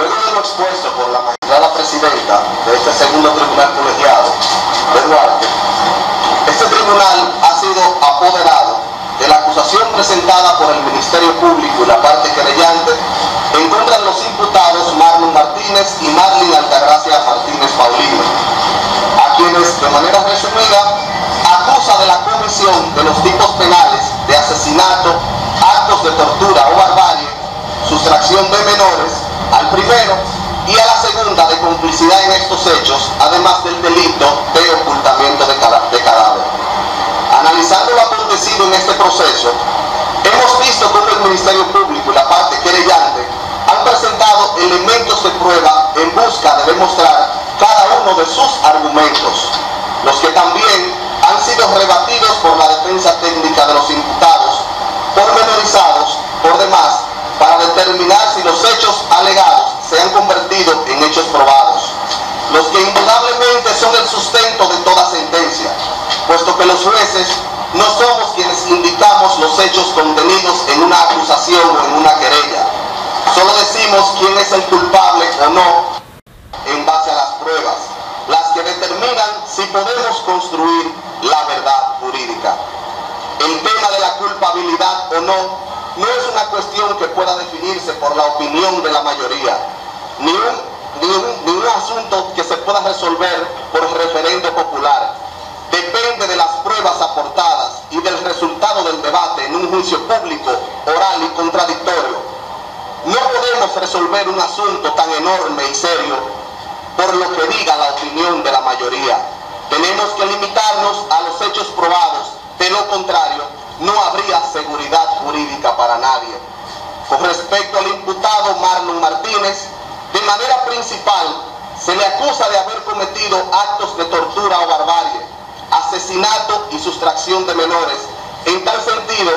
Luego de lo expuesto por la magistrada presidenta de este segundo tribunal colegiado de Duarte, este tribunal ha sido apoderado de la acusación presentada por el Ministerio Público y la parte querellante en contra de los imputados Marlon Martínez y Marlin Altagracia Martínez Paulino, a quienes de manera resumida acusa de la comisión de los tipos penales de asesinato, actos de tortura o barbarie, sustracción de menores al primero y a la segunda de complicidad en estos hechos, además del delito de ocultamiento de cadáver. Analizando lo acontecido en este proceso, hemos visto cómo el Ministerio Público y la parte querellante han presentado elementos de prueba en busca de demostrar cada uno de sus argumentos, los que también han sido rebatidos por la defensa técnica de los imputados, pormenorizados por demás, para determinar si los hechos alegados se han convertido en hechos probados, los que indudablemente son el sustento de toda sentencia, puesto que los jueces no somos quienes indicamos los hechos contenidos en una acusación o en una querella. Solo decimos quién es el culpable o no en base a las pruebas, las que determinan si podemos construir la verdad jurídica. El tema de la culpabilidad o no es una cuestión que pueda definirse por la opinión de la mayoría, ni un asunto que se pueda resolver por referendo popular. Depende de las pruebas aportadas y del resultado del debate en un juicio público, oral y contradictorio. No podemos resolver un asunto tan enorme y serio por lo que diga la opinión de la mayoría. Tenemos que limitarnos a los hechos probados, de lo contrario, no habría seguridad jurídica para nadie. Con respecto al imputado Marlon Martínez, de manera principal, se le acusa de haber cometido actos de tortura o barbarie, asesinato y sustracción de menores. En tal sentido,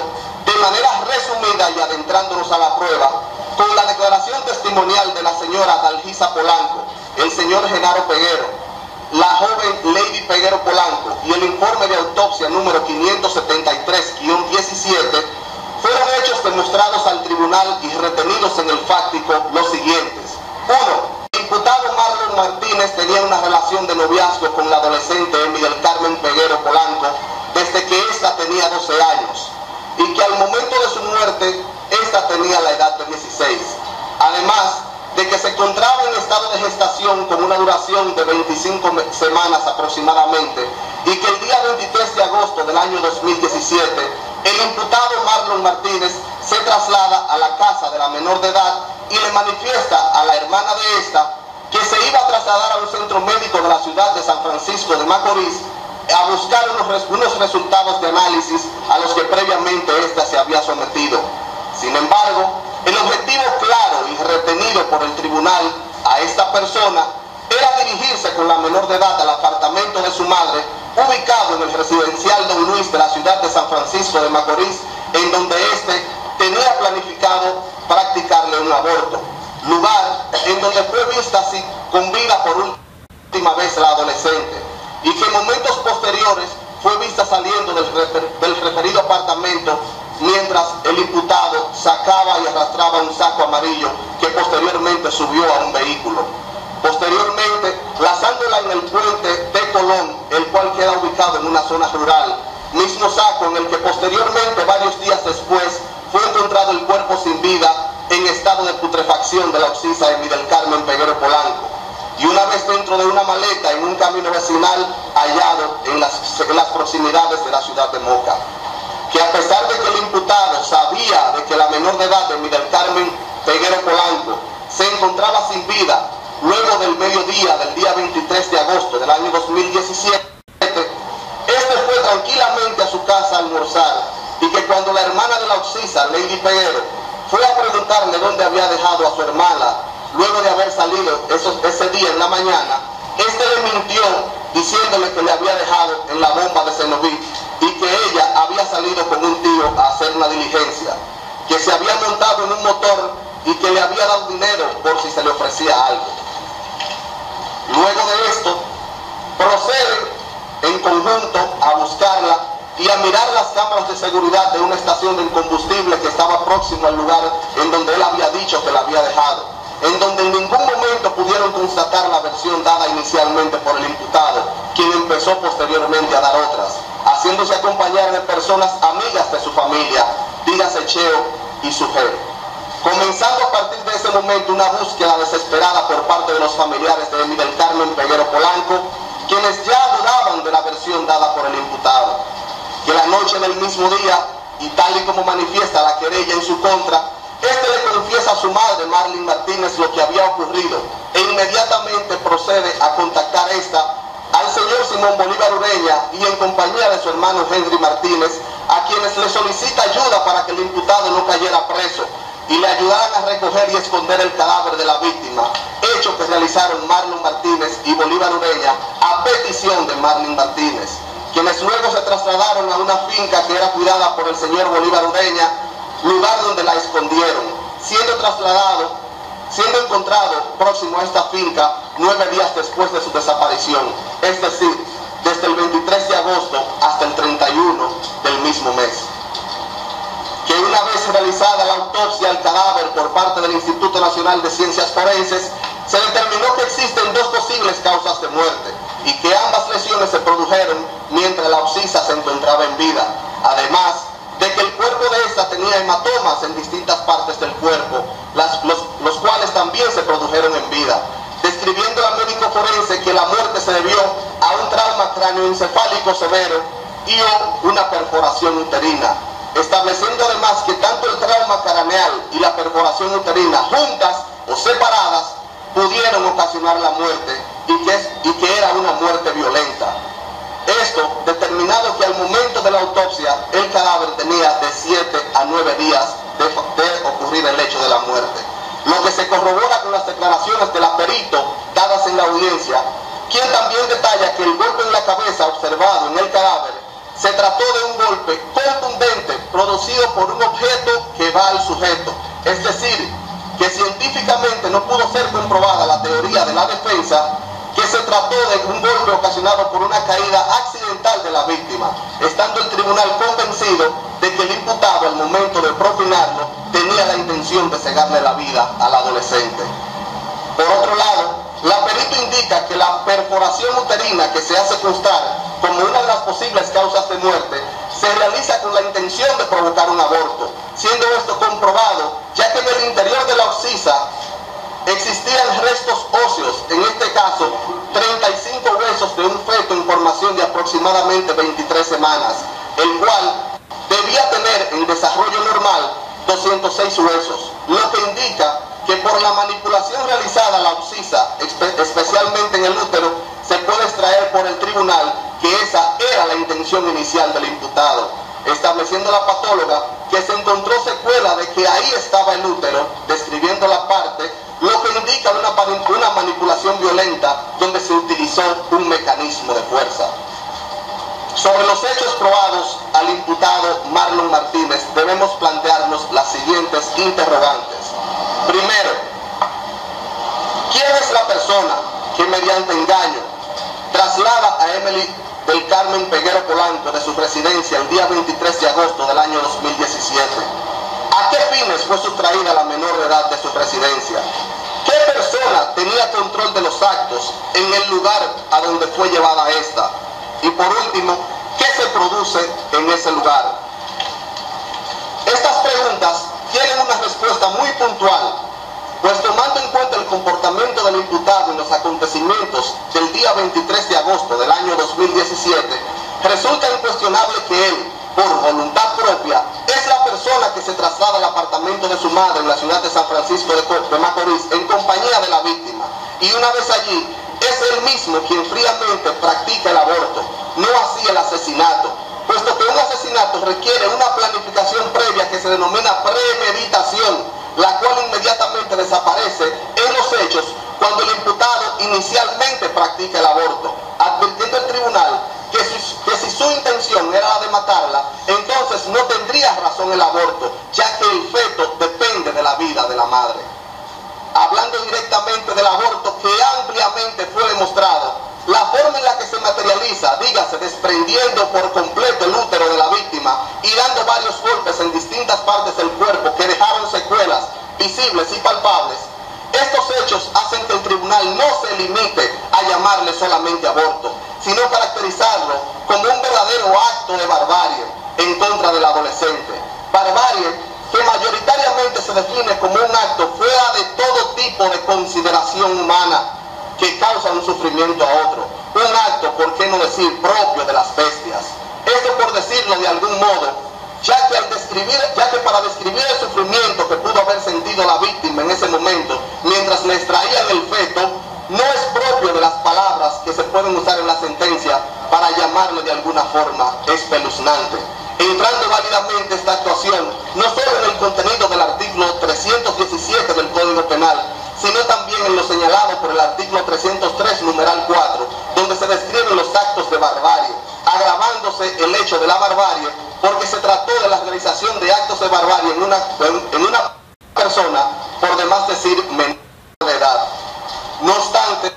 de manera resumida y adentrándonos a la prueba, con la declaración testimonial de la señora Dalgisa Polanco, el señor Genaro Peguero, la joven Lady Peguero Polanco y el informe de autopsia número 573-17, fueron hechos demostrados al tribunal y retenidos en el fáctico los siguientes. 1. El imputado Marlon Martínez tenía una relación de noviazgo con la adolescente Emi del Carmen Peguero Polanco desde que ésta tenía 12 años y que al momento de su muerte ésta tenía la edad de 16. Además de que se encontraba en estado de gestación con una duración de 25 semanas aproximadamente y que el día 23 de agosto del año 2017 el imputado Marlon Martínez se traslada a la casa de la menor de edad y le manifiesta a la hermana de esta que se iba a trasladar a un centro médico de la ciudad de San Francisco de Macorís a buscar unos resultados de análisis a los que previamente ésta se había sometido. Sin embargo, el objetivo claro y retenido por el tribunal a esta persona era dirigirse con la menor de edad al apartamento de su madre, ubicado en el residencial Don Luis de la ciudad de San Francisco de Macorís, en donde éste tenía planificado practicarle un aborto, lugar en donde fue vista así con vida por última vez la adolescente, y que en momentos posteriores fue vista saliendo del referido apartamento mientras el imputado sacaba y arrastraba un saco amarillo que posteriormente subió a un vehículo. Posteriormente, lanzándola en el puente de Colón, el cual queda ubicado en una zona rural, mismo saco en el que posteriormente, varios días después, fue encontrado el cuerpo sin vida en estado de putrefacción de la occisa Emi del Carmen Peguero Polanco, y una vez dentro de una maleta en un camino vecinal hallado en las proximidades de la ciudad de Moca. Que a pesar de que el imputado sabía de que la menor de edad de Emi del Carmen Peguero Polanco se encontraba sin vida luego del mediodía del día 23 de agosto del año 2017, este fue tranquilamente a su casa a almorzar, y que cuando la hermana de la occisa, Lady Peguero, fue a preguntarle dónde había dejado a su hermana luego de haber salido ese día en la mañana, este le mintió diciéndole que le había dejado en la bomba de Cenoví y que ella había salido con un tío a hacer una diligencia, que se había montado en un motor y que le había dado dinero por si se le ofrecía algo. Luego de esto, proceden en conjunto a buscarla y a mirar las cámaras de seguridad de una estación de combustible que estaba próximo al lugar en donde él había dicho que la había dejado, en donde en ningún versión dada inicialmente por el imputado, quien empezó posteriormente a dar otras, haciéndose acompañar de personas amigas de su familia, dígase Cheo y su jefe. Comenzando a partir de ese momento una búsqueda desesperada por parte de los familiares de Emi del Carmen Peguero Polanco, quienes ya dudaban de la versión dada por el imputado, que la noche del mismo día, y tal y como manifiesta la querella en su contra, este le confiesa a su madre, Marlene Martínez, lo que había ocurrido, e inmediatamente procede a contactar al señor Simón Bolívar Ureña y en compañía de su hermano Henry Martínez, a quienes le solicita ayuda para que el imputado no cayera preso y le ayudaran a recoger y esconder el cadáver de la víctima, hecho que realizaron Marlon Martínez y Bolívar Ureña a petición de Marlene Martínez, quienes luego se trasladaron a una finca que era cuidada por el señor Bolívar Ureña, lugar donde la escondieron, siendo encontrado próximo a esta finca 9 días después de su desaparición, es decir, desde el 23 de agosto hasta el 31 del mismo mes. Que una vez realizada la autopsia al cadáver por parte del Instituto Nacional de Ciencias Forenses, se determinó que existen 2 posibles causas de muerte y que ambas lesiones se produjeron mientras la occisa se encontraba en vida, además de que el cuerpo de esta tenía hematomas en distintas partes del cuerpo, los cuales también se produjeron en vida, describiendo al médico forense que la muerte se debió a un trauma cráneoencefálico severo y o una perforación uterina, estableciendo además que tanto el trauma craneal y la perforación uterina, juntas o separadas, pudieron ocasionar la muerte y que era una muerte violenta. Esto determinado que al momento de la autopsia el cadáver tenía de 7 a 9 días de ocurrir el hecho de la muerte, lo que se corrobora con las declaraciones del perito dadas en la audiencia, quien también detalla que el golpe en la cabeza observado en el cadáver se trató de un golpe contundente producido por un objeto que va al sujeto, es decir, que científicamente no pudo ser comprobada la teoría de la defensa que se trató de un golpe ocasionado por una caída accidental de la víctima, estando el tribunal convencido de que el imputado al momento de propinarlo tenía la intención de cegarle la vida al adolescente. Por otro lado, la perito indica que la perforación uterina que se hace constar como una de las posibles causas de muerte se realiza con la intención de provocar un aborto, siendo esto comprobado ya que en el interior de la occisa existían restos óseos, en este caso 35 huesos de un feto en formación de aproximadamente 23 semanas, el cual debía tener en desarrollo normal 206 huesos, lo que indica que por la manipulación realizada a la occisa, especialmente en el útero, se puede extraer por el tribunal que esa era la intención inicial del imputado, estableciendo la patóloga que se encontró secuela de que ahí estaba el útero, describiendo la parte, lo que indica una manipulación violenta donde se utilizó un mecanismo de fuerza. Sobre los hechos probados al imputado Marlon Martínez debemos plantearnos las siguientes interrogantes. Primero, ¿quién es la persona que mediante engaño traslada a Emi del Carmen Peguero Polanco de su residencia el día 23 de agosto del año 2017? ¿A qué fines fue sustraída la menor de edad de su residencia? ¿Qué persona tenía control de los actos en el lugar a donde fue llevada esta? Y por último, ¿qué se produce en ese lugar? Estas preguntas tienen una respuesta muy puntual, pues tomando en cuenta el comportamiento del imputado en los acontecimientos del día 23 de agosto del año 2017, resulta incuestionable que él, por voluntad propia, es la persona que se traslada al apartamento de su madre en la ciudad de San Francisco de Macorís en compañía de la víctima, y una vez allí, es él mismo quien fríamente practica el aborto, no así el asesinato, puesto que un asesinato requiere una planificación previa que se denomina premeditación, la cual inmediatamente desaparece en los hechos cuando el imputado inicialmente practica el aborto, advirtiendo el tribunal que si su intención era la de matarla, entonces no tendría razón el aborto, ya que el feto depende de la vida de la madre. Hablando directamente del aborto, que ampliamente fue demostrado, la forma en la que se materializa, dígase desprendiendo por completo el útero de la víctima y dando varios golpes en distintas partes del cuerpo que dejaron secuelas visibles y palpables, estos hechos hacen que el tribunal tribunal no se limite a llamarle solamente aborto, sino caracterizarlo como un verdadero acto de barbarie en contra del adolescente. Barbarie que mayoritariamente se define como un acto fuera de todo tipo de consideración humana que causa un sufrimiento a otro. Un acto, por qué no decir, propio de las bestias. Esto por decirlo de algún modo, ya que para describir el sufrimiento que pudo haber sentido la víctima en ese momento, mientras le extraían el feto, no es propio de las palabras que se pueden usar en la sentencia para llamarle de alguna forma espeluznante. Entrando válidamente esta actuación, no solo en el contenido del artículo 317 del Código Penal, sino también en lo señalado por el artículo 303, numeral 4, donde se describen los actos de barbarie, agravándose el hecho de la barbarie, porque se trató de la realización de actos de barbarie en una persona, por demás decir, menor de edad. No obstante,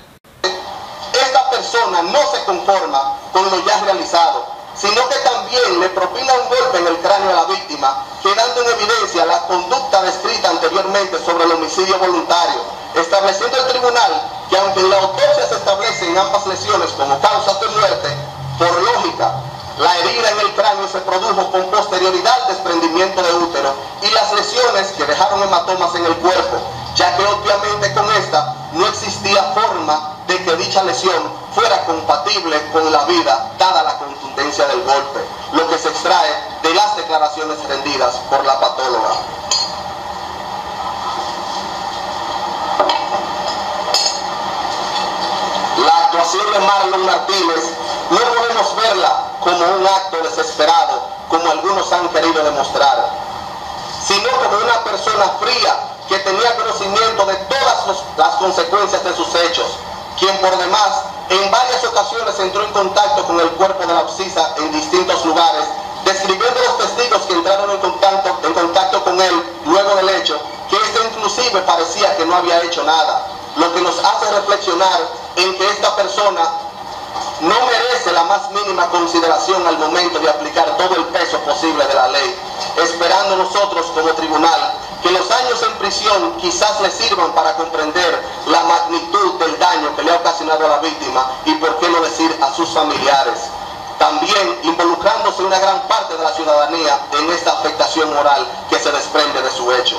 esta persona no se conforma con lo ya realizado, sino que también le propina un golpe en el cráneo a la víctima, quedando en evidencia la conducta descrita anteriormente sobre el homicidio voluntario, estableciendo el tribunal que aunque en la autopsia se establecen ambas lesiones como causas de muerte, por lógica, la herida en el cráneo se produjo con posterioridad al desprendimiento de útero y las lesiones que dejaron hematomas en el cuerpo, ya que obviamente con esta no existía forma de que dicha lesión fuera compatible con la vida, dada la contundencia del golpe, lo que se extrae de las declaraciones rendidas por la patóloga. La actuación de Marlon Martínez no podemos verla como un acto desesperado, como algunos han querido demostrar, sino como una persona fría que tenía conocimiento de todas las consecuencias de sus hechos, quien por demás en varias ocasiones entró en contacto con el cuerpo de la Occisa en distintos lugares, describiendo los testigos que entraron en contacto con él luego del hecho, que éste inclusive parecía que no había hecho nada, lo que nos hace reflexionar en que esta persona no merece la más mínima consideración al momento de aplicar todo el peso posible de la ley, esperando nosotros como tribunal que los años en prisión quizás le sirvan para comprender la magnitud del daño que le ha ocasionado a la víctima y por qué no decir a sus familiares, también involucrándose una gran parte de la ciudadanía en esta afectación moral que se desprende de su hecho.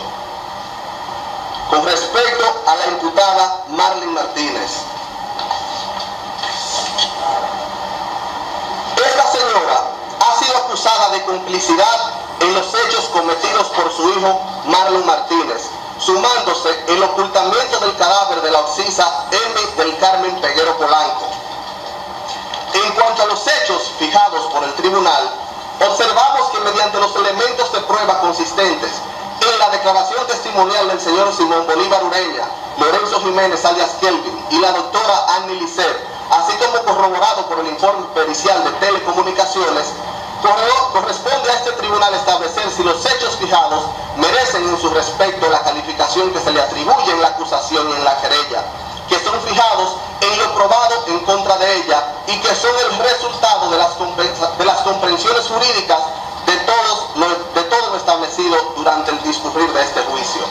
Con respecto a la imputada Marlon Martínez, esta señora ha sido acusada de complicidad en los hechos cometidos por su hijo Marlon Martínez, sumándose el ocultamiento del cadáver de la Occisa M. del Carmen Peguero Polanco. En cuanto a los hechos fijados por el tribunal, observamos que mediante los elementos de prueba consistentes en la declaración testimonial del señor Simón Bolívar Ureña, Lorenzo Jiménez alias Kelvin y la doctora Annie Lisset, así como corroborado por el informe pericial de telecomunicaciones, corresponde a este tribunal establecer si los hechos fijados merecen en su respecto la calificación que se le atribuye en la acusación y en la querella, que son fijados en lo probado en contra de ella y que son el resultado de las comprensiones jurídicas de todo lo establecido durante el discurrir de este juicio.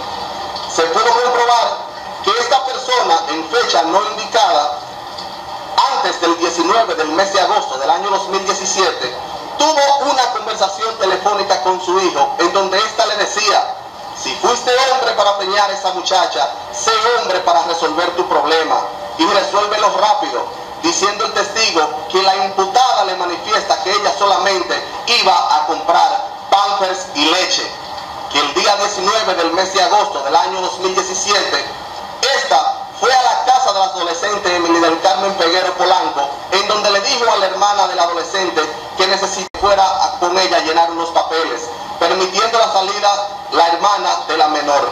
Se pudo comprobar que esta persona en fecha no indicada, antes del 19 del mes de agosto del año 2017, tuvo una conversación telefónica con su hijo en donde ésta le decía: si fuiste hombre para preñar a esa muchacha, sé hombre para resolver tu problema y resuélvelo rápido, diciendo el testigo que la imputada le manifiesta que ella solamente iba a comprar Pampers y leche, que el día 19 del mes de agosto del año 2017, esta fue a la casa del adolescente Emily del Carmen Peguero Polanco, en donde le dijo a la hermana del adolescente que necesitaba fuera con ella a llenar unos papeles, permitiendo la salida la hermana de la menor.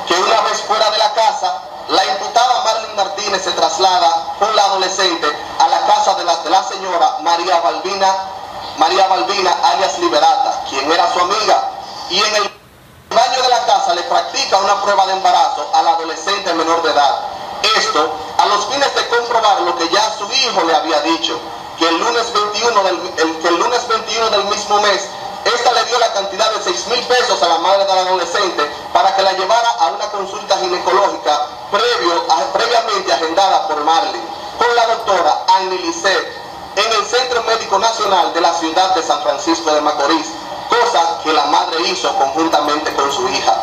Que una vez fuera de la casa, la imputada Marlon Martínez se traslada con la adolescente a la casa de la señora María Balbina alias Liberata, quien era su amiga, y en el baño de la casa le practica una prueba de embarazo al adolescente menor de edad. Esto a los fines de comprobar lo que ya su hijo le había dicho, que el lunes 21 del mismo mes, esta le dio la cantidad de 6,000 pesos a la madre del adolescente para que la llevara a una consulta ginecológica previo doctora Annie Lisset en el Centro Médico Nacional de la ciudad de San Francisco de Macorís, cosa que la madre hizo conjuntamente con su hija.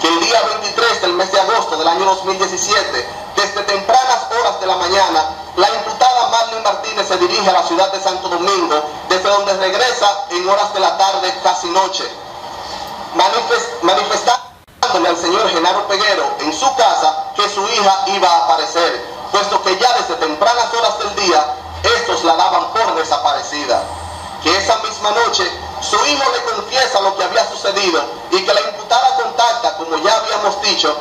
Que el día 23 del mes de agosto del año 2017, desde tempranas horas de la mañana, la imputada Marlene Martínez se dirige a la ciudad de Santo Domingo, desde donde regresa en horas de la tarde, casi noche, manifestándole al señor Genaro Peguero en su casa que su hija iba a aparecer, puesto que ya desde tempranas horas del día, estos la daban por desaparecida. Que esa misma noche su hijo le confiesa lo que había sucedido y que la imputada contacta, como ya habíamos dicho,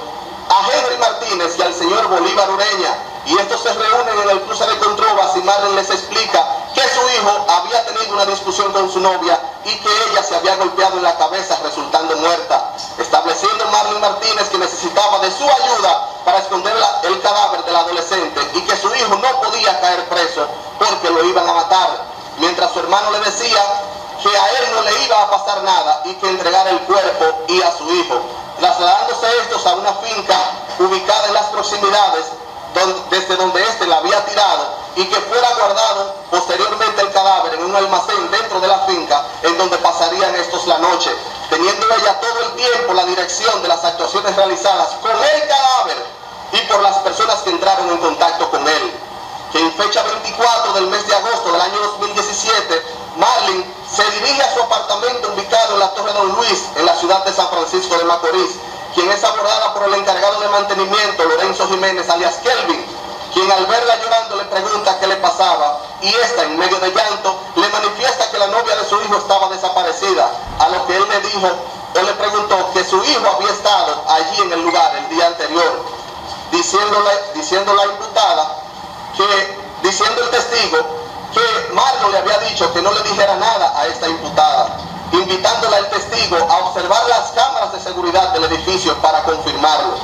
a Henry Martínez y al señor Bolívar Ureña, y estos se reúnen en el cruce de Controvas y Marlene les explica que su hijo había tenido una discusión con su novia y que ella se había golpeado en la cabeza resultando muerta, estableciendo Marlene Martínez que necesitaba de su ayuda para esconder el cadáver del adolescente y que su hijo no podía caer preso porque lo iban a matar, mientras su hermano le decía que a él no le iba a pasar nada y que entregara el cuerpo y a su hijo, trasladándose estos a una finca ubicada en las proximidades desde donde éste la había tirado y que fuera guardado posteriormente el cadáver en un almacén dentro de la finca en donde pasarían estos la noche, teniendo ella todo el tiempo la dirección de las actuaciones realizadas con el cadáver y por las personas que entraron en contacto con él. Que en fecha 24 del mes de agosto del año 2017, Marlene se dirige a su apartamento ubicado en la Torre Don Luis, en la ciudad de San Francisco de Macorís, quien es abordada por el encargado de mantenimiento, Lorenzo Jiménez, alias Kelvin, quien al verla llorando le pregunta qué le pasaba, y esta, en medio de llanto, le manifiesta que la novia de su hijo estaba desaparecida, a lo que él le dijo o le preguntó que su hijo había estado allí en el lugar el día anterior, diciendo la imputada diciendo el testigo que Marlon le había dicho que no le dijera nada a esta imputada, invitándola al testigo a observar las cámaras de seguridad del edificio para confirmarlo,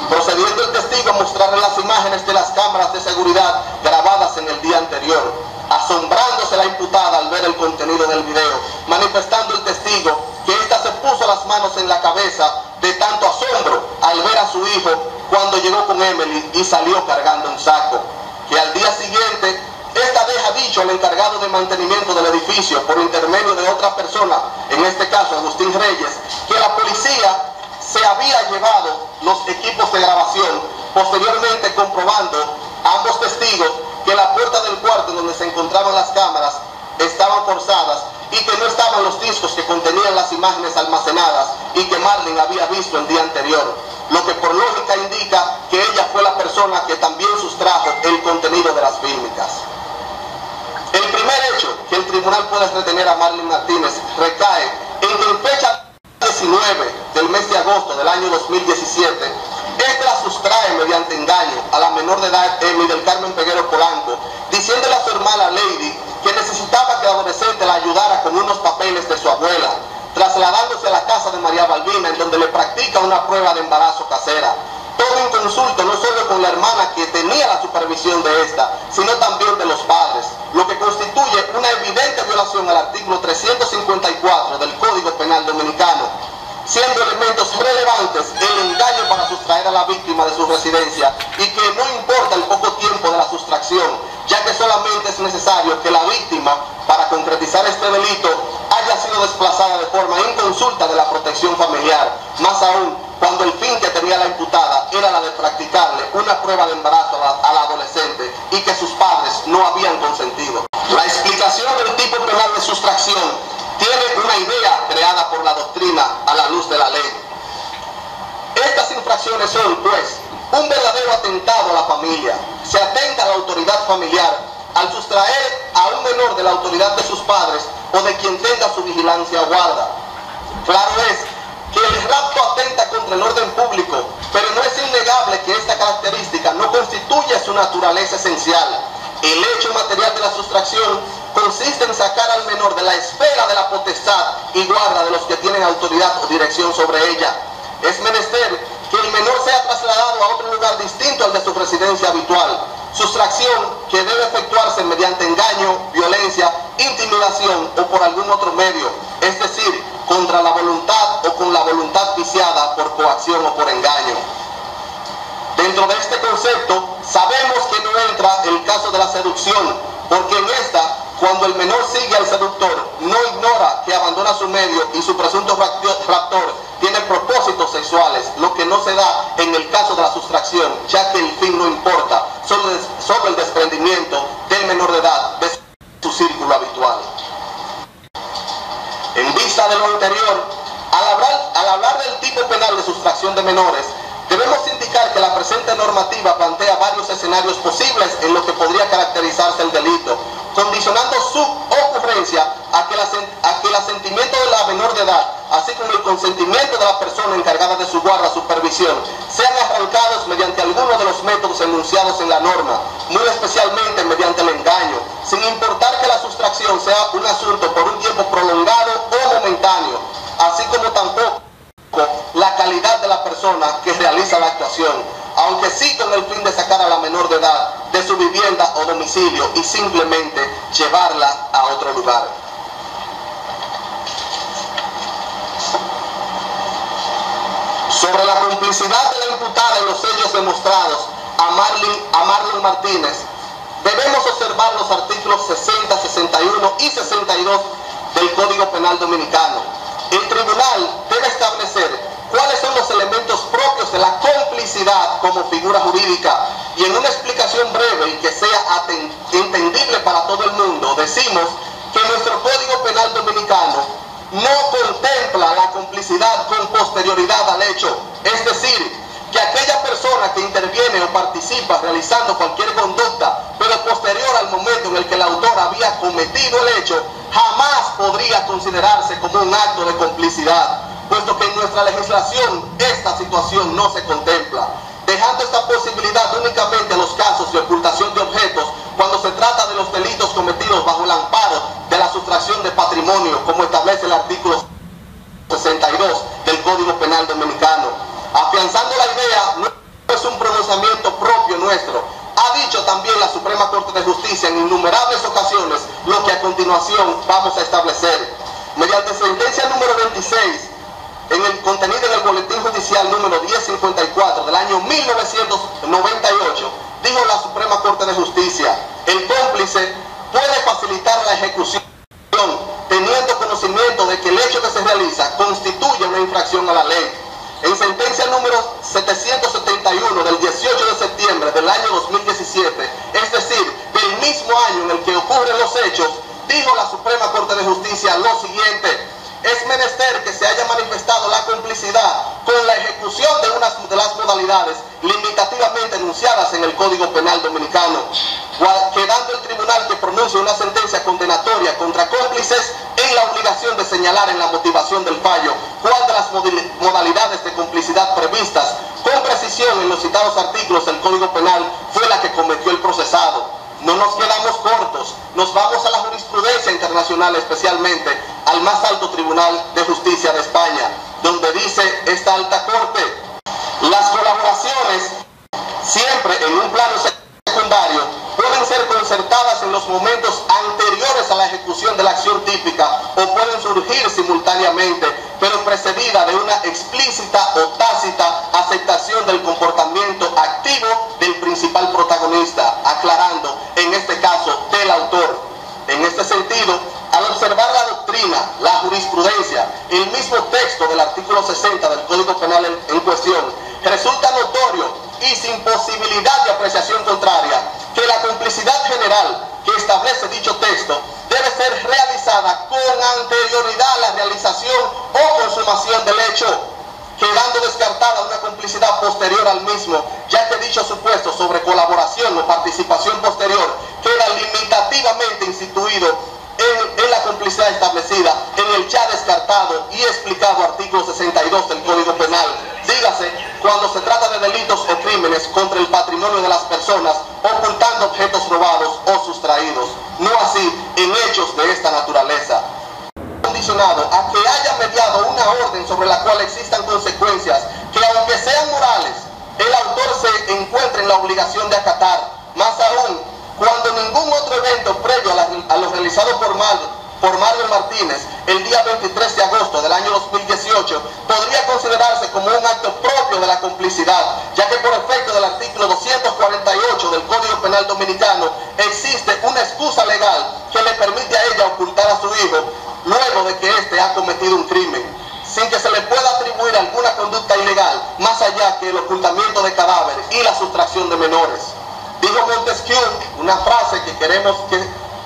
procediendo el testigo a mostrarle las imágenes de las cámaras de seguridad grabadas en el día anterior, asombrándose la imputada al ver el contenido del video, manifestando el testigo que ésta se puso las manos en la cabeza de tanto asombro al ver a su hijo cuando llegó con Emily y salió cargando un saco. Que al día siguiente, esta deja dicho al encargado de mantenimiento del edificio por intermedio de otra persona, en este caso Agustín Reyes, que la policía se había llevado los equipos de grabación, posteriormente comprobando a ambos testigos que la puerta del cuarto donde se encontraban las cámaras estaban forzadas y que no estaban los discos que contenían las imágenes almacenadas y que Marlene había visto el día anterior, lo que por lógica indica que ella fue la persona que también sustrajo el contenido de las fílmicas. El primer hecho que el tribunal puede retener a Marlene Martínez recae en que en fecha 19 del mes de agosto del año 2017, este la sustrae mediante engaño a la menor de edad Emily del Carmen Peguero Polanco, diciéndole a su hermana Lady que necesitaba que la adolescente la ayudara con unos papeles de su abuela, trasladándose a la casa de María Balbina, en donde le practica una prueba de embarazo casera. Todo en consulta no solo con la hermana que tenía la supervisión de esta, sino también de los padres, lo que constituye una evidente violación al artículo 354 del Código Penal Dominicano, siendo elementos relevantes el engaño para sustraer a la víctima de su residencia y que no importa el poco tiempo de la sustracción, ya que solamente es necesario que la víctima, para concretizar este delito, haya sido desplazada de forma inconsulta de la protección familiar, más aún cuando el fin que tenía la imputada era la de practicarle una prueba de embarazo a la adolescente y que sus padres no habían consentido. La explicación del tipo penal de sustracción tiene una idea creada por la doctrina a la luz de la ley. Estas infracciones son, pues, un verdadero atentado a la familia. Se atenta a la autoridad familiar al sustraer a un menor de la autoridad de sus padres o de quien tenga su vigilancia o guarda. Claro es que el rapto atenta contra el orden público, pero no es innegable que esta característica no constituye su naturaleza esencial. El hecho material de la sustracción consiste en sacar al menor de la esfera de la potestad y guarda de los que tienen autoridad o dirección sobre ella. Es menester que el menor sea trasladado a otro lugar distinto al de su residencia habitual, sustracción que debe efectuarse mediante engaño, violencia, intimidación o por algún otro medio, es decir, contra la voluntad o con la voluntad viciada por coacción o por engaño. De Dentro de este concepto, sabemos que no entra el caso de la seducción, porque en esta, cuando el menor sigue al seductor, no ignora que abandona su medio y su presunto raptor tiene propósitos sexuales, lo que no se da en el caso de la sustracción, ya que el fin no importa, solo el desprendimiento del menor de edad de su círculo habitual. En vista de lo anterior, al hablar del tipo penal de sustracción de menores, debemos indicar que la presente normativa plantea varios escenarios posibles en los que podría caracterizarse el delito, condicionando su ocurrencia a que el asentimiento de la menor de edad, así como el consentimiento de la persona encargada de su guarda o supervisión, sean arrancados mediante alguno de los métodos enunciados en la norma, muy especialmente mediante el engaño, sin importar que la sustracción sea un asunto por un tiempo prolongado o momentáneo, así como tampoco la calidad de la persona que realiza la actuación, aunque sí con el fin de sacar a la menor de edad de su vivienda o domicilio y simplemente llevarla a otro lugar. Sobre la complicidad de la imputada en los hechos demostrados a Marlon Martínez, debemos observar los artículos 60, 61 y 62 del Código Penal Dominicano. El tribunal debe establecer cuáles son los elementos propios de la complicidad como figura jurídica, y en una explicación breve y que sea entendible para todo el mundo, decimos que nuestro Código Penal Dominicano no contempla la complicidad con posterioridad al hecho, es decir, que aquella persona que interviene o participa realizando cualquier conducta, pero posterior al momento en el que el autor había cometido el hecho, jamás podría considerarse como un acto de complicidad, puesto que en nuestra legislación esta situación no se contempla, dejando esta posibilidad únicamente a los casos de ocultación de objetos cuando se trata de los delitos cometidos bajo el amparo de la sustracción de patrimonio, como establece el artículo 62 del Código Penal Dominicano. Afianzando la idea, no es un pronunciamiento propio nuestro. Ha dicho también la Suprema Corte de Justicia en innumerables ocasiones lo que a continuación vamos a establecer. Mediante sentencia número 26, contenida en el Boletín Judicial número 1054 del año 1998, dijo la Suprema Corte de Justicia: el cómplice puede facilitar la ejecución teniendo conocimiento de que el hecho que se realiza constituye una infracción a la ley. En sentencia número 771 del 18 de septiembre del año 2017, es decir, del mismo año en el que ocurren los hechos, dijo la Suprema Corte de Justicia lo siguiente: es menester que se haya manifestado la complicidad con la ejecución de una de las modalidades limitativamente enunciadas en el Código Penal Dominicano, quedando el tribunal que pronuncie una sentencia condenatoria contra cómplices en la obligación de señalar en la motivación del fallo cuál de las modalidades de complicidad previstas con precisión en los citados artículos del Código Penal fue la que cometió el procesado. No nos quedamos cortos, nos vamos a la jurisprudencia internacional, especialmente al más alto Tribunal de Justicia de España, donde dice esta alta corte: las colaboraciones, siempre en un plano secundario, pueden ser concertadas en los momentos anteriores a la ejecución de la acción típica o pueden surgir simultáneamente, pero precedida de una explícita o tácita aceptación del comportamiento activo del principal protagonista, aclarando, en este caso, del autor. En este sentido, al observar la doctrina, la jurisprudencia, el mismo texto del artículo 60 del Código Penal en cuestión, resulta notorio y sin posibilidad de apreciación contraria que la complicidad general que establece dicho texto debe ser realizada con anterioridad a la realización o consumación del hecho, quedando descartada una complicidad posterior al mismo, ya que dicho supuesto sobre colaboración o participación posterior queda limitativamente instituido en la complicidad establecida en el ya descartado y explicado artículo 62 del Código Penal. Dígase, cuando se trata de delitos o crímenes contra el patrimonio de las personas, ocultando objetos robados o sustraídos, no así en hechos de esta naturaleza. Condicionado a que haya mediado una orden sobre la cual existan consecuencias que, aunque sean morales, el autor se encuentre en la obligación de acatar, más aún cuando ningún otro evento previo a lo realizado por Marlon Martínez el día 23 de agosto del año 2018 podría considerarse como un acto propio de la complicidad, ya que por efecto del artículo 248 del Código Penal Dominicano existe una excusa legal que le permite a ella ocultar a su hijo luego de que éste ha cometido un crimen, sin que se le pueda atribuir alguna conducta ilegal más allá que el ocultamiento de cadáveres y la sustracción de menores. Dijo Montesquieu una frase que queremos que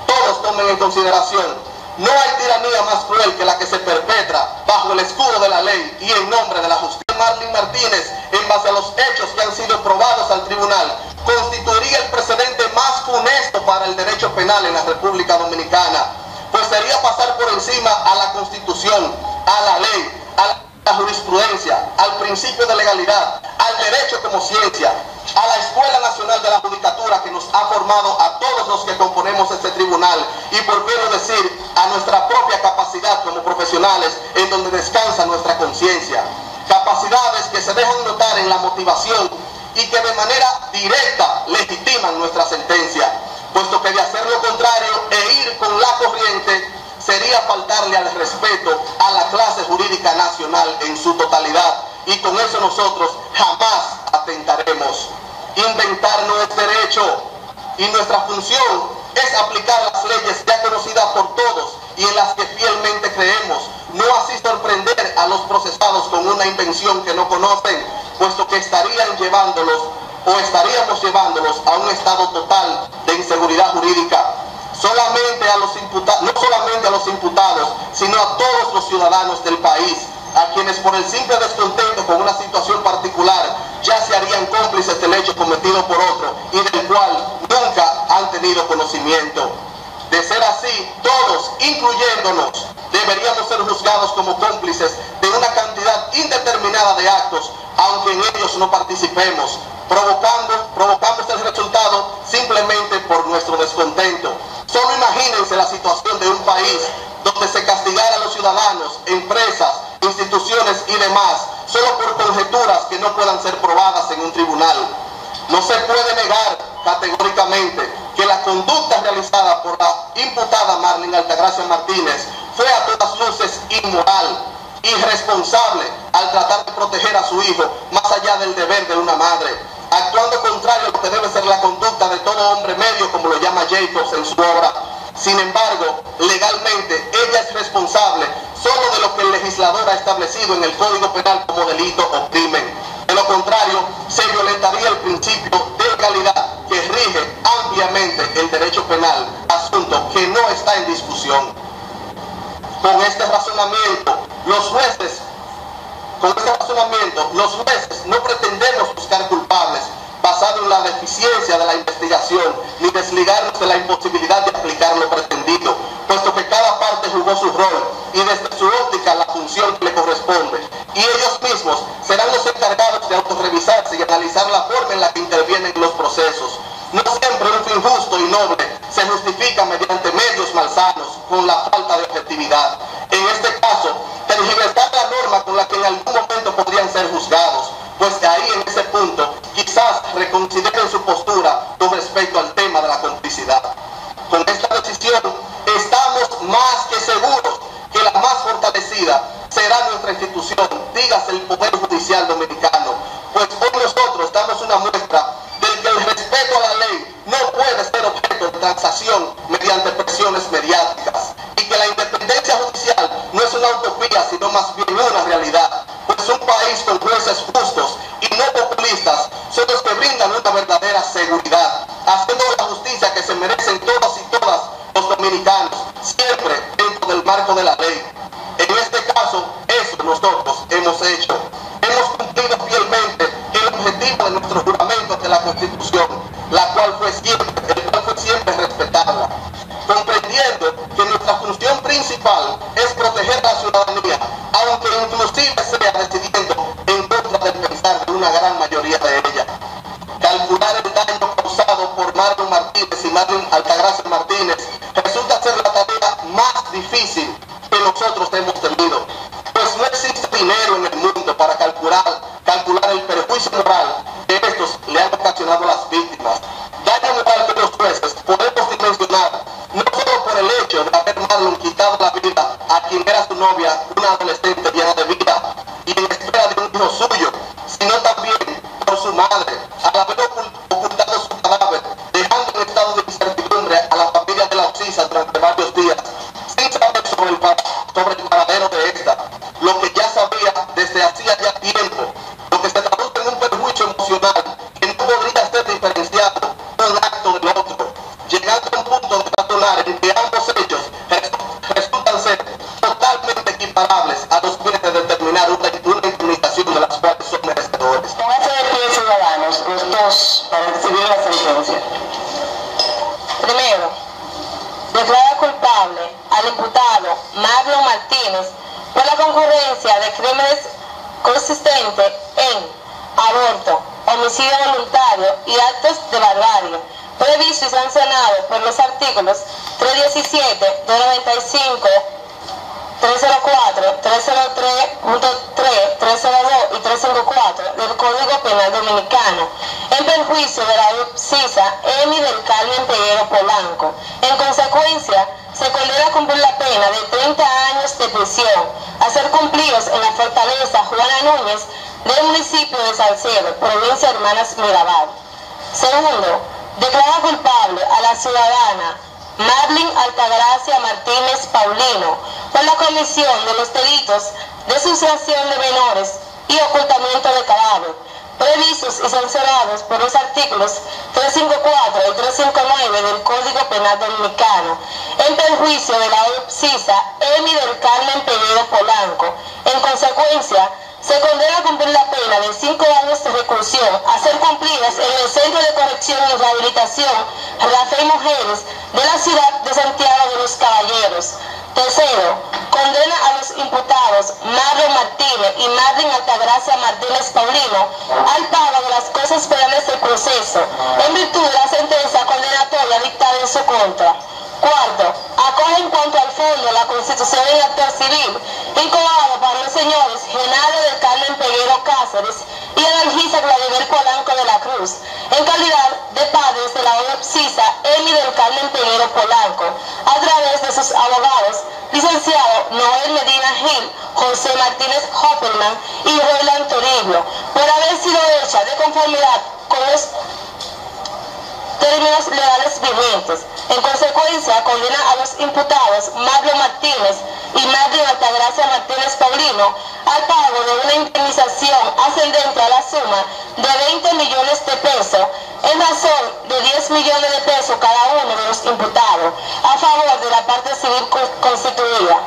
todos tomen en consideración: no hay tiranía más cruel que la que se perpetra bajo el escudo de la ley y en nombre de la justicia. Marlin Martínez, en base a los hechos que han sido probados al tribunal, constituiría el precedente más funesto para el derecho penal en la República Dominicana, pues sería pasar por encima a la Constitución, a la ley, a la jurisprudencia, al principio de legalidad, al derecho como ciencia, a la Escuela Nacional de la Judicatura que nos ha formado a todos los que componemos este tribunal, y por qué no decir a nuestra propia capacidad como profesionales en donde descansa nuestra conciencia. Capacidades que se dejan notar en la motivación y que de manera directa legitiman nuestra sentencia, puesto que de hacer lo contrario e ir con la corriente sería faltarle al respeto a la clase jurídica nacional en su totalidad, y con eso nosotros jamás atentaremos. Inventar no es derecho, y nuestra función es aplicar las leyes ya conocidas por todos y en las que fielmente creemos, no así sorprender a los procesados con una invención que no conocen, puesto que estaríamos llevándolos a un estado total de inseguridad jurídica. No solamente a los imputados, sino a todos los ciudadanos del país, a quienes por el simple descontento con una situación particular ya se harían cómplices del hecho cometido por otro y del cual nunca han tenido conocimiento. De ser así, todos, incluyéndonos, deberíamos ser juzgados como cómplices de una cantidad indeterminada de actos, aunque en ellos no participemos, provocamos el resultado simplemente por nuestro descontento. Solo imagínense la situación de un país donde se castigara a los ciudadanos, empresas, instituciones y demás, solo por conjeturas que no puedan ser probadas en un tribunal. No se puede negar categóricamente que la conducta realizada por la imputada Marlin Altagracia Martínez fue a todas luces inmoral, irresponsable al tratar de proteger a su hijo más allá del deber de una madre, actuando contrario a lo que debe ser la conducta de todo hombre medio, como lo llama Jacobs en su obra. Sin embargo, legalmente ella es responsable solo de lo que el legislador ha establecido en el Código Penal como delito o crimen. De lo contrario, se violentaría el principio de legalidad que rige ampliamente el derecho penal, asunto que no está en discusión. Con este razonamiento, los jueces no pretendemos buscar culpables basado en la deficiencia de la investigación, ni desligarnos de la imposibilidad de aplicar lo pretendido, puesto que cada parte jugó su rol y desde su óptica la función que le corresponde, y ellos mismos serán los encargados de autorrevisarse y analizar la forma en la que intervienen los procesos. No siempre un fin justo y noble se justifica mediante medios malsanos con la falta de objetividad. En este caso, tergiversar la norma con la que en algún momento podrían ser juzgados, pues de ahí en ese punto quizás reconsideren su postura con respecto al tema de la complicidad. Con esta decisión estamos más que seguros que la más fortalecida será nuestra institución, dígase el Poder Judicial Dominicano, pues hoy nosotros damos una muestra del que el respeto a la ley no puede ser objeto de transacción mediante presiones mediáticas, y que la independencia judicial no es una utopía, sino más bien una realidad, pues un país con jueces justos y no populistas son los que brindan una verdadera seguridad, haciendo la justicia que se merecen todos y todas los dominicanos, siempre dentro del marco de la ley. En este caso, eso nosotros hemos hecho. Hemos cumplido fielmente el objetivo de nuestro juramento ante la Constitución, el cual fue siempre respetarla, comprendiendo que nuestra función principal es proteger a la ciudadanía, aunque inclusive sea decidiendo en contra del pensar de una gran mayoría de ella. Calcular el daño causado por Marlon Martínez y Marlin Altagracia Martínez resulta ser la tarea más difícil que nosotros hemos tenido, pues no existe dinero en el mundo para calcular el perjuicio moral que estos le han ocasionado a las víctimas. Daño moral que los jueces podemos dimensionar no solo por el hecho de haber Marlon quitado la vida a quien era novia, una adolescente llena de vida y en espera de un hijo suyo, sino también por su madre, al haber ocultado su cadáver, dejando en estado de incertidumbre a la familia de la Oxisa durante varios días, sin saber sobre el paradero de esta, lo que ya sabía desde hacía ya tiempo, lo que se traduce en un perjuicio emocional que no podría ser diferenciado un acto del otro, llegando a un punto de razonar en que ambos hechos resultan ser totalmente equiparables a los fines de determinar una indemnización de las cuales son merecedores. Pónganse de pie, ciudadanos, los dos, para recibir la sentencia. Primero, declara culpable al imputado Marlon Martínez por la concurrencia de crímenes consistentes en aborto, homicidio voluntario y actos de barbarie, previsto y sancionado por los artículos 317, 295, 304, 303.3, 302 y 354 del Código Penal Dominicano, en perjuicio de la UPSISA Emi del Carmen Peguero Polanco. En consecuencia, se condena a cumplir la pena de 30 años de prisión, a ser cumplidos en la fortaleza Juana Núñez del municipio de Salcedo, provincia de Hermanas Mirabal. Segundo, declara culpable a la ciudadana Marlin Altagracia Martínez Paulino por la comisión de los delitos de sustracción de menores y ocultamiento de cadáver, previstos y sancionados por los artículos 354 y 359 del Código Penal Dominicano, en perjuicio de la UPSISA Emi del Carmen Peguero Polanco. En consecuencia, se condena a cumplir la pena de 5 años de reclusión, a ser cumplidas en el Centro de Corrección y Rehabilitación Rafael Mujeres de la ciudad de Santiago de los Caballeros. Tercero, condena a los imputados Marlon Martínez y Marlin Altagracia Martínez Paulino al pago de las cosas penales del proceso, en virtud de la sentencia condenatoria dictada en su contra. Cuarto, acoge en cuanto al fondo la Constitución y el actor civil, incoado para los señores Genaro del Carmen Peguero Cáceres y Analgisa Gladibel Polanco de la Cruz, en calidad de padres de la UPSISA Emi del Carmen Peguero Polanco, a través de sus abogados, licenciado Noel Medina Gil, José Martínez Hopperman y Roland Toribio, por haber sido hecha de conformidad con los términos legales vigentes. En consecuencia, condena a los imputados Marlon Martínez y Marlin Altagracia Martínez Paulino al pago de una indemnización ascendente a la suma de 20 millones de pesos en razón de 10 millones de pesos cada uno de los imputados a favor de la parte civil constituida,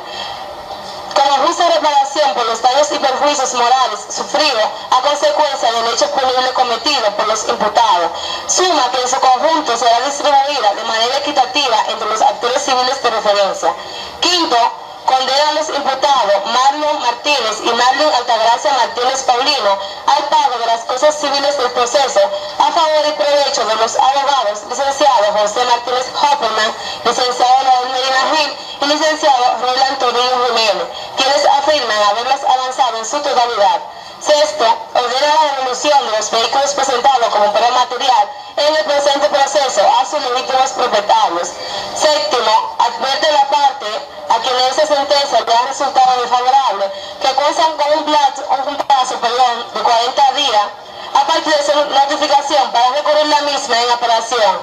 como justa reparación por los daños y perjuicios morales sufridos a consecuencia del hecho punible cometido por los imputados, suma que en su conjunto será distribuida de manera equitativa entre los actores civiles de referencia. Quinto, condena a los imputados Marlon Martínez y Marlin Altagracia Martínez Paulino al pago de las cosas civiles del proceso a favor y provecho de los abogados licenciado José Martínez Hopperman, licenciado Noel Medina Gil y licenciado Roland Toribio Jiménez, quienes afirman haberlas avanzado en su totalidad. Sexto, ordena la devolución de los vehículos presentados como prueba material en el presente proceso a sus legítimos propietarios. Séptimo, advierte a la parte a quien en esta sentencia le ha resultado desfavorable que cuentan con un plazo de 40 días a partir de su notificación para recurrir la misma en apelación.